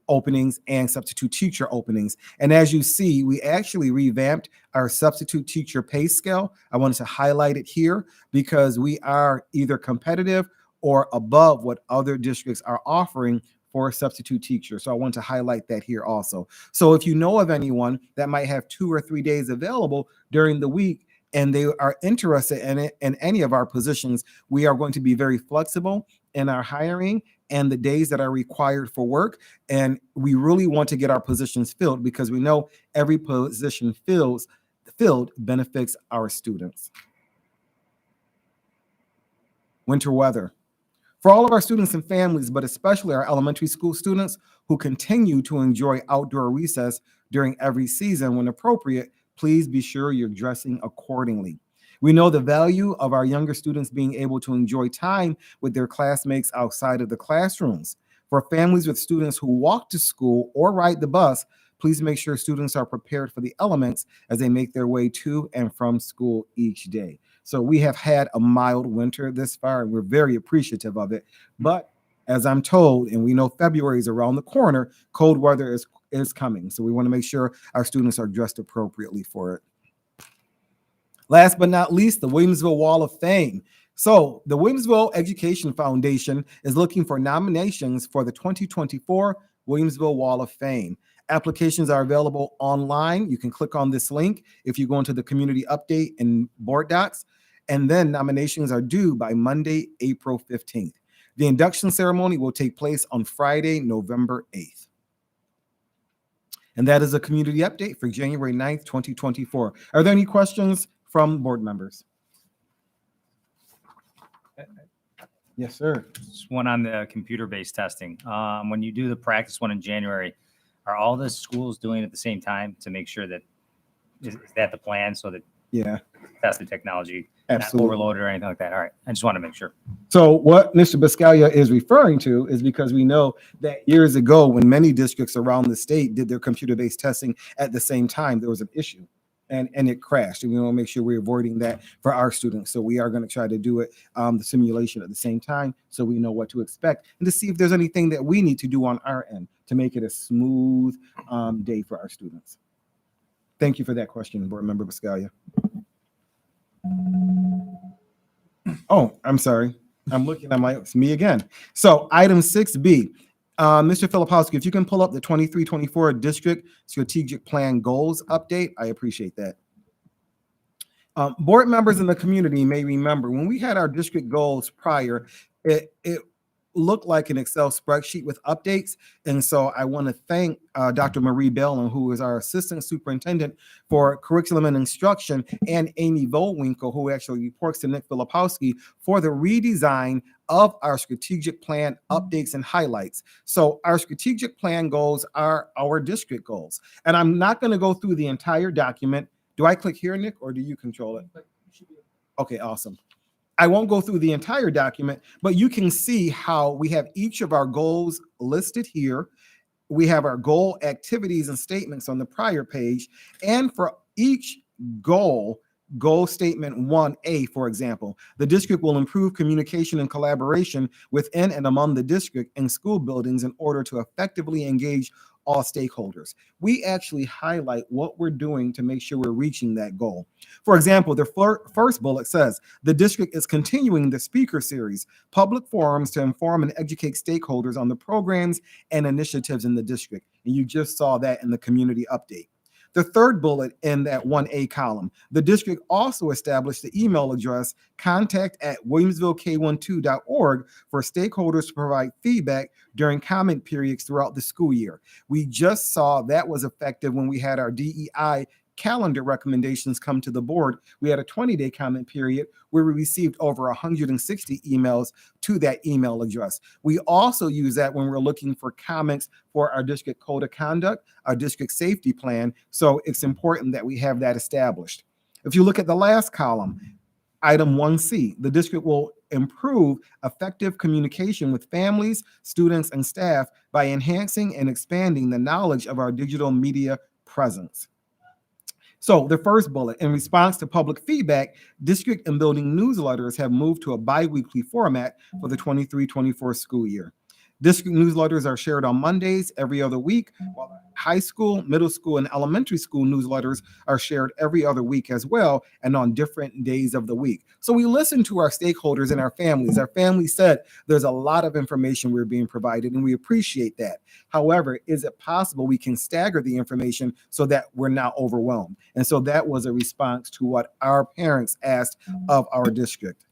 openings and substitute teacher openings. And as you see, we actually revamped our substitute teacher pay scale. I wanted to highlight it here because we are either competitive or above what other districts are offering for a substitute teacher. So I want to highlight that here also. So if you know of anyone that might have 2 or 3 days available during the week and they are interested in it in any of our positions, we are going to be very flexible in our hiring and the days that are required for work. And we really want to get our positions filled because we know every position filled benefits our students. winter weather. For all of our students and families, but especially our elementary school students who continue to enjoy outdoor recess during every season when appropriate, please be sure you're dressing accordingly. We know the value of our younger students being able to enjoy time with their classmates outside of the classrooms. For families with students who walk to school or ride the bus, please make sure students are prepared for the elements as they make their way to and from school each day. So we have had a mild winter this far, and we're very appreciative of it. But as I'm told, and we know February is around the corner, cold weather is coming. So we want to make sure our students are dressed appropriately for it. Last but not least, the Williamsville Wall of Fame. So the Williamsville Education Foundation is looking for nominations for the 2024 Williamsville Wall of Fame. Applications are available online. You can click on this link if you go into the community update and board docs, and then nominations are due by Monday, April 15th. The induction ceremony will take place on Friday, November 8th. And that is a community update for January 9th, 2024. Are there any questions from board members? Yes, sir. Just one on the computer-based testing. When you do the practice one in January, are all the schools doing it at the same time to make sure that is that the plan so that test the technology Absolutely. not overloaded or anything like that? All right, I just want to make sure. So what Mr. Biscaglia is referring to is because we know that years ago when many districts around the state did their computer-based testing at the same time, there was an issue. And it crashed, and we want to make sure we're avoiding that for our students. So we are going to try to do it, the simulation at the same time, so we know what to expect and to see if there's anything that we need to do on our end to make it a smooth day for our students. Thank you for that question, Board Member Biscaglia. Oh, I'm sorry. I'm looking at it's me again. So item 6B. Mr. Filipowski, if you can pull up the 23-24 district strategic plan goals update, I appreciate that. Board members in the community may remember when we had our district goals prior, it looked like an Excel spreadsheet with updates. And so I want to thank Dr. Marie Bellin, who is our assistant superintendent for curriculum and instruction, and Amy Volwinkle, who actually reports to Nick Filipowski, for the redesign of our strategic plan updates and highlights. So our strategic plan goals are our district goals. And I'm not going to go through the entire document. Do I click here, Nick, or do you control it? Okay, awesome. I won't go through the entire document, but you can see how we have each of our goals listed here. We have our goal activities and statements on the prior page. And for each goal statement 1A, for example, the district will improve communication and collaboration within and among the district and school buildings in order to effectively engage all stakeholders. We actually highlight what we're doing to make sure we're reaching that goal. For example, the first bullet says, the district is continuing the speaker series, public forums to inform and educate stakeholders on the programs and initiatives in the district. And you just saw that in the community update. The third bullet in that 1A column, the district also established the email address contact@williamsvillek12.org for stakeholders to provide feedback during comment periods throughout the school year. We just saw that was effective when we had our DEI calendar recommendations come to the board. We had a 20-day comment period where we received over 160 emails to that email address. We also use that when we're looking for comments for our district code of conduct, our district safety plan. So it's important that we have that established. If you look at the last column, item 1C, the district will improve effective communication with families, students, and staff by enhancing and expanding the knowledge of our digital media presence. So the first bullet, in response to public feedback, district and building newsletters have moved to a bi-weekly format for the 23-24 school year. District newsletters are shared on Mondays every other week, while high school, middle school, and elementary school newsletters are shared every other week as well, and on different days of the week. So we listen to our stakeholders and our families. Our families said there's a lot of information we're being provided, and we appreciate that. However, is it possible we can stagger the information so that we're not overwhelmed? And so that was a response to what our parents asked of our district.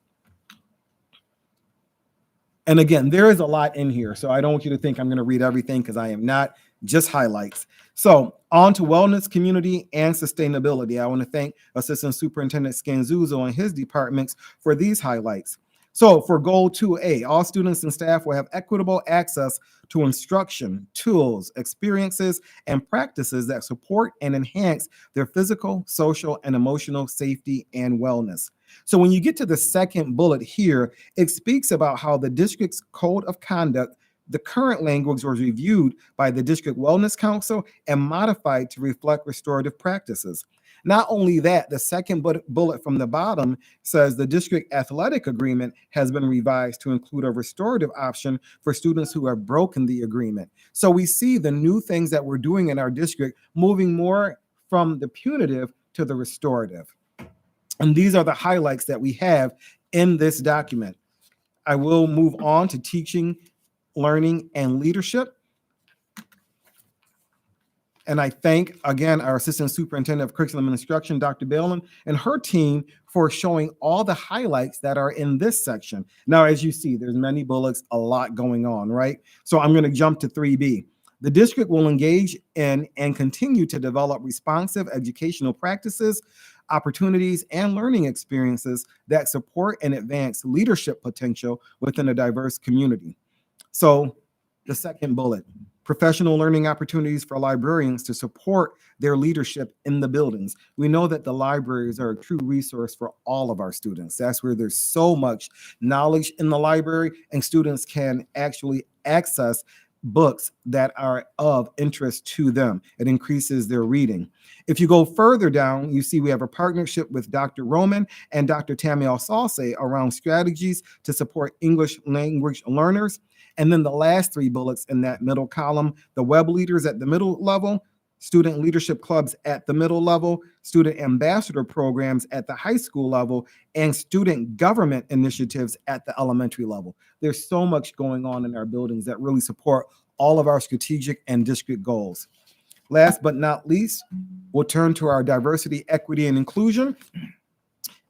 And again, there is a lot in here, so I don't want you to think I'm going to read everything because I am not, just highlights. So on to wellness, community, and sustainability. I want to thank Assistant Superintendent Scanzuzo and his departments for these highlights. So for goal 2A, all students and staff will have equitable access to instruction, tools, experiences, and practices that support and enhance their physical, social, and emotional safety and wellness. So when you get to the second bullet here, it speaks about how the district's code of conduct, the current language was reviewed by the District Wellness Council and modified to reflect restorative practices. Not only that, the second bullet from the bottom says the district athletic agreement has been revised to include a restorative option for students who have broken the agreement. So we see the new things that we're doing in our district moving more from the punitive to the restorative. And these are the highlights that we have in this document. I will move on to teaching, learning, and leadership. And I thank, again, our Assistant Superintendent of Curriculum and Instruction, Dr. Balin, and her team for showing all the highlights that are in this section. Now, as you see, there's many bullets, a lot going on, right? So I'm going to jump to 3B. The district will engage in and continue to develop responsive educational practices, opportunities, and learning experiences that support and advance leadership potential within a diverse community. So the second bullet, professional learning opportunities for librarians to support their leadership in the buildings. We know that the libraries are a true resource for all of our students. That's where there's so much knowledge in the library, and students can actually access books that are of interest to them. It increases their reading. If you go further down, you see we have a partnership with Dr. Roman and Dr. Tammy Alsalce around strategies to support English language learners. And then the last three bullets in that middle column, the web leaders at the middle level, student leadership clubs at the middle level, student ambassador programs at the high school level, and student government initiatives at the elementary level. There's so much going on in our buildings that really support all of our strategic and district goals. Last but not least, we'll turn to our diversity, equity, and inclusion.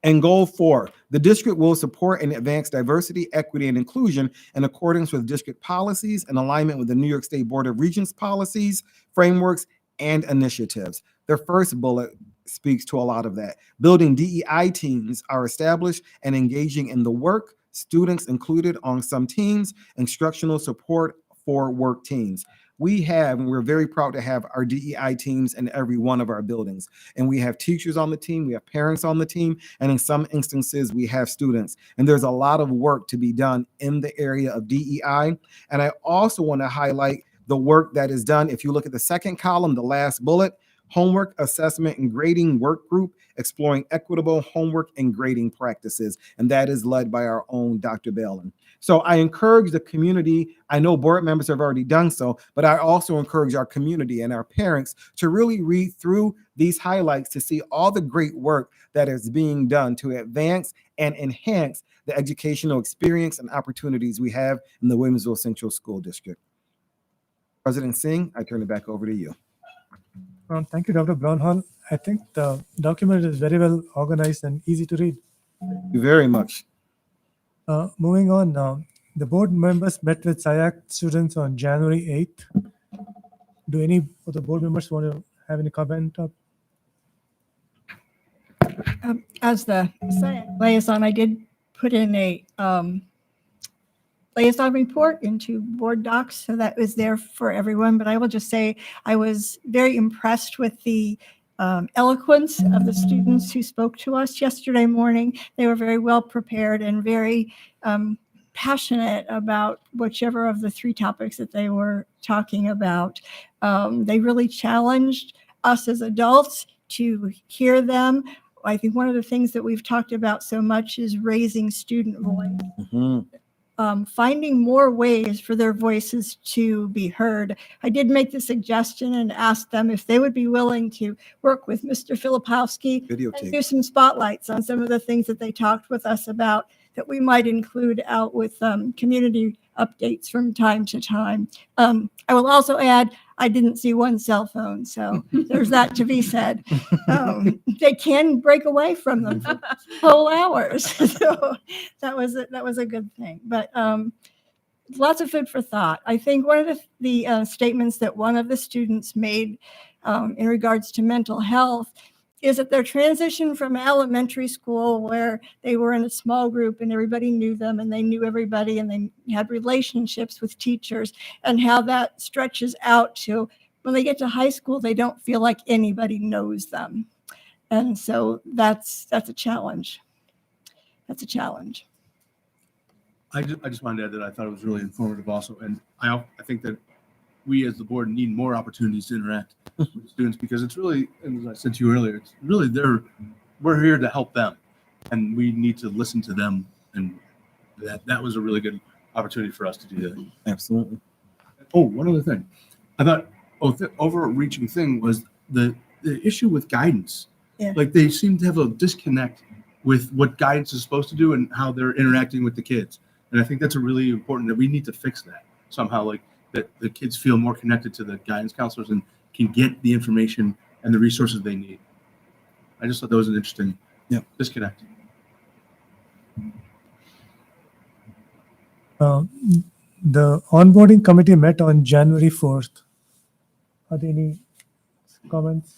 And goal 4, the district will support and advance diversity, equity, and inclusion in accordance with district policies and alignment with the New York State Board of Regents policies, frameworks, and initiatives. Their first bullet speaks to a lot of that. Building DEI teams are established and engaging in the work, students included on some teams, instructional support for work teams. We have, and we're very proud to have, our DEI teams in every one of our buildings. And we have teachers on the team, we have parents on the team, and in some instances, we have students. And there's a lot of work to be done in the area of DEI. And I also want to highlight the work that is done. If you look at the second column, the last bullet, homework assessment and grading work group, exploring equitable homework and grading practices. And that is led by our own Dr. Balin. So I encourage the community, I know board members have already done so, but I also encourage our community and our parents to really read through these highlights to see all the great work that is being done to advance and enhance the educational experience and opportunities we have in the Williamsville Central School District. President Singh, I turn it back over to you. Thank you, Dr. Brownhall. I think the document is very well organized and easy to read. Thank you very much. Moving on, the board members met with SIAC students on January 8th. Do any of the board members want to have any comment? As the liaison, I did put in a liaison report into board docs, so that was there for everyone. But I will just say I was very impressed with the eloquence of the students who spoke to us yesterday morning. They were very well prepared and very passionate about whichever of the three topics that they were talking about. They really challenged us as adults to hear them. I think one of the things that we've talked about so much is raising student voice. Finding more ways for their voices to be heard. I did make the suggestion and asked them if they would be willing to work with Mr. Filipowski and do some spotlights on some of the things that they talked with us about that we might include out with community updates from time to time. I will also add, I didn't see one cell phone, so there's that to be said. They can break away from them for whole hours, so that was a good thing. But lots of food for thought. I think one of the statements that one of the students made in regards to mental health is that their transition from elementary school, where they were in a small group and everybody knew them and they knew everybody and they had relationships with teachers, and how that stretches out to when they get to high school, they don't feel like anybody knows them. And so that's a challenge. That's a challenge. I just wanted to add that I thought it was really informative also. And I think that we as the board need more opportunities to interact with students, because it's really, and as I said to you earlier, it's really we're here to help them and we need to listen to them. And that was a really good opportunity for us to do that. Absolutely. Oh, one other thing. I thought the overreaching thing was the issue with guidance. Yeah. Like they seem to have a disconnect with what guidance is supposed to do and how they're interacting with the kids. And I think that's a really important, that we need to fix that somehow, like that the kids feel more connected to the guidance counselors and can get the information and the resources they need. I just thought that was an interesting disconnect. The onboarding committee met on January 4th. Are there any comments?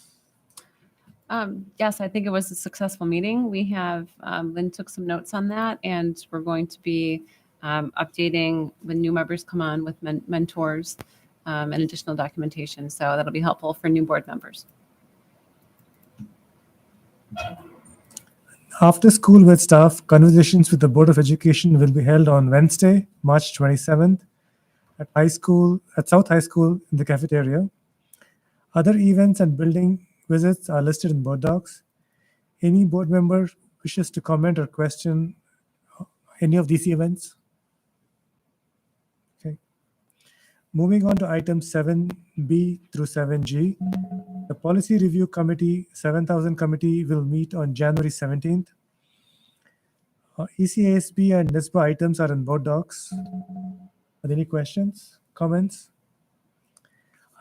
Yes, I think it was a successful meeting. We have, Lynn took some notes on that, and we're going to be updating when new members come on with mentors and additional documentation. So that'll be helpful for new board members. After school with staff, conversations with the Board of Education will be held on Wednesday, March 27th at South High School in the cafeteria. Other events and building visits are listed in board docs. Any board member wishes to comment or question any of these events? Okay. Moving on to items 7B through 7G. The Policy Review Committee, 7000 Committee will meet on January 17th. ECASB and NISBA items are in board docs. Are there any questions, comments?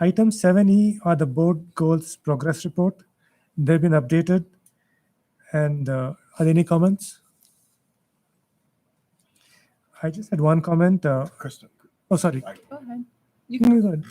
Item 7E are the board goals progress report. They've been updated. And are there any comments? I just had one comment. Kristen. Oh, sorry. Go ahead. You can go ahead.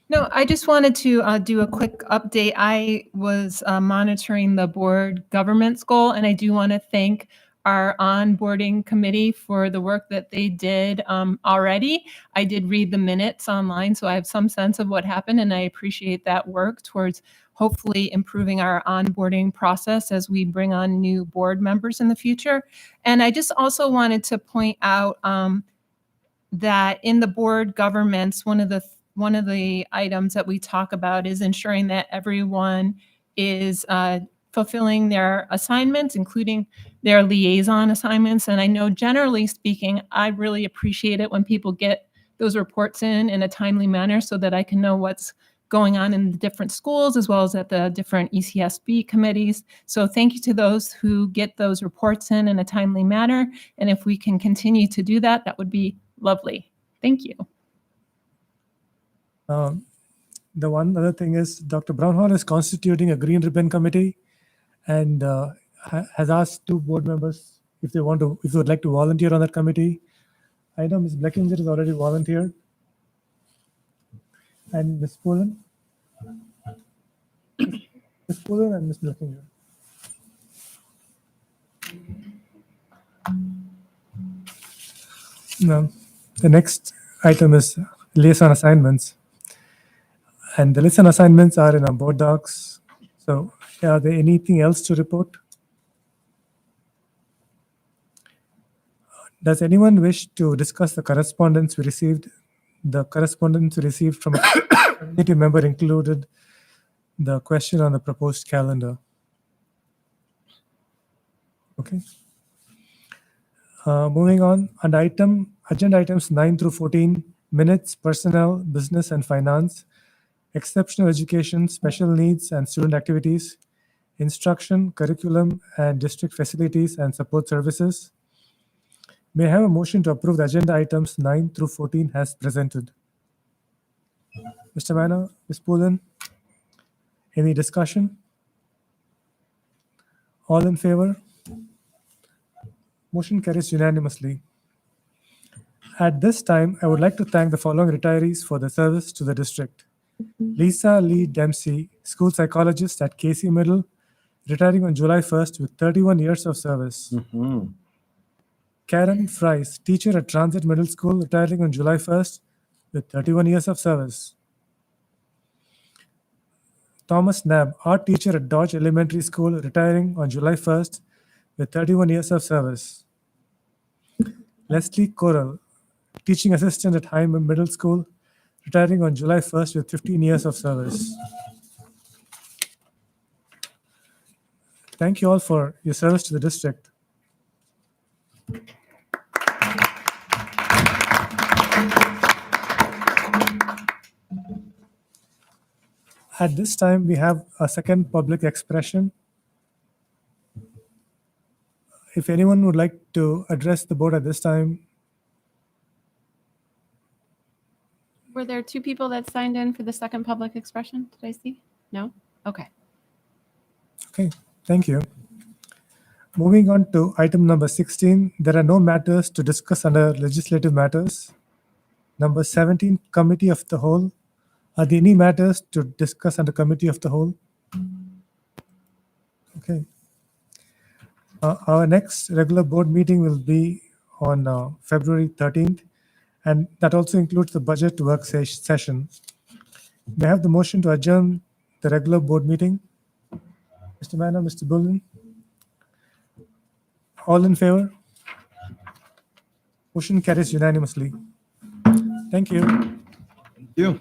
No, I just wanted to do a quick update. I was monitoring the board governance goal, and I do want to thank our onboarding committee for the work that they did already. I did read the minutes online, so I have some sense of what happened, and I appreciate that work towards hopefully improving our onboarding process as we bring on new board members in the future. And I just also wanted to point out that in the board governance, one of the items that we talk about is ensuring that everyone is fulfilling their assignments, including their liaison assignments. And I know generally speaking, I really appreciate it when people get those reports in a timely manner so that I can know what's going on in the different schools as well as at the different ECSB committees. So thank you to those who get those reports in a timely manner. And if we can continue to do that, that would be lovely. Thank you. The one other thing is Dr. Brownhall is constituting a green ribbon committee and has asked two board members if they would like to volunteer on that committee. I know Ms. Blackinger has already volunteered. And Ms. Pullen. Ms. Pullen and Ms. Blackinger. No, the next item is liaison assignments. And the liaison assignments are in our board docs. So are there anything else to report? Does anyone wish to discuss the correspondence we received? The correspondence we received from a community member included the question on the proposed calendar. Okay. Moving on, agenda items 9 through 14, minutes, personnel, business and finance, exceptional education, special needs and student activities, instruction, curriculum, and district facilities and support services. May I have a motion to approve the agenda items 9 through 14 as presented? Mr. Manna, Ms. Pullen, any discussion? All in favor? Motion carries unanimously. At this time, I would like to thank the following retirees for their service to the district. Lisa Lee Dempsey, school psychologist at Casey Middle, retiring on July 1st with 31 years of service. Karen Fries, teacher at Transit Middle School, retiring on July 1st with 31 years of service. Thomas Nab, art teacher at Dodge Elementary School, retiring on July 1st with 31 years of service. Leslie Corral, teaching assistant at Hyman Middle School, retiring on July 1st with 15 years of service. Thank you all for your service to the district. At this time, we have a second public expression. If anyone would like to address the board at this time, Were there two people that signed in for the second public expression? Did I see? No? Okay. okay, thank you. Moving on to item number 16, there are no matters to discuss under legislative matters. Number 17, committee of the whole. Are there any matters to discuss under committee of the whole? Okay. Our next regular board meeting will be on February 13th, and that also includes the budget work session. May I have the motion to adjourn the regular board meeting? Mr. Manna, Mr. Bullen? All in favor? Motion carries unanimously. Thank you. Thank you.